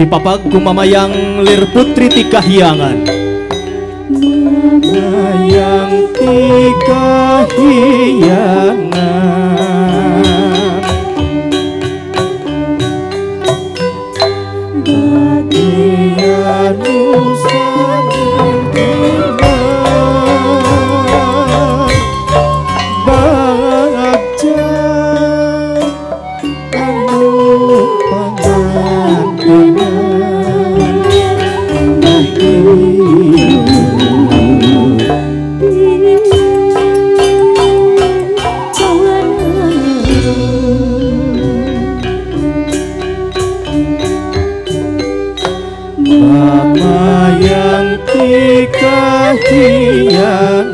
Dipapag kumamayang lir putri ti kahyangan. Mamayang ti kahyangan, bagian usang bagja anu mamayang ti kahyangan,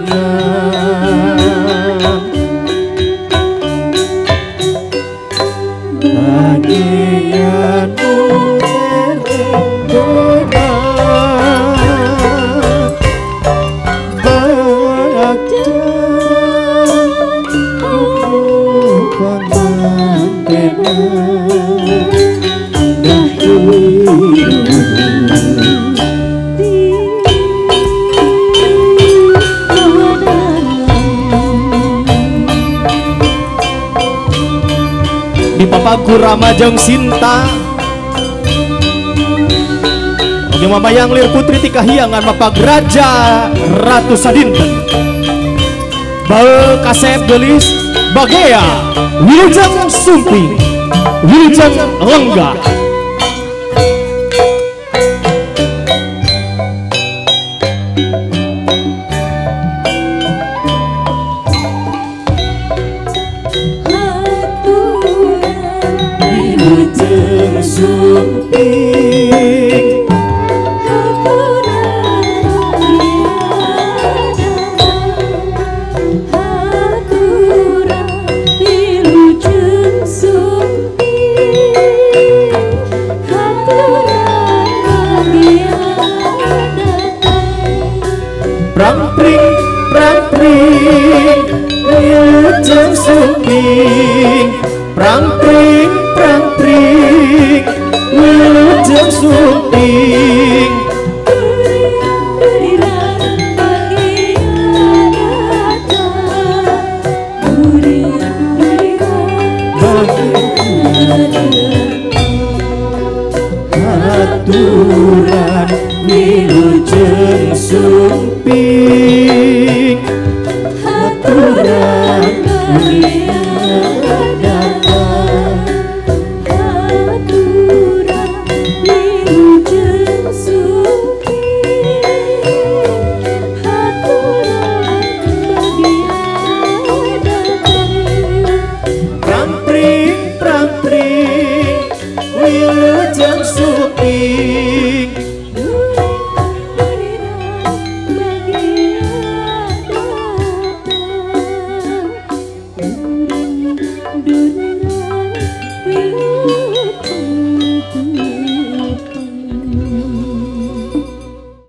bagian userendona bagja Dipapagku Ramajang Sinta oge mamayang lir putri ti kahyangan mapag raja ratu sadinten bae kasep gelis bagea Wilujeng Sumping Wilujeng Lenggah. Wilujeng Sumping Prang-pring, prang-pring, Wilujeng Sumping. Prang-pring, prang-pring, Wilujeng Sumping. Aturan Wilujeng Sumping, aturan Wilujeng Sumping. Dunia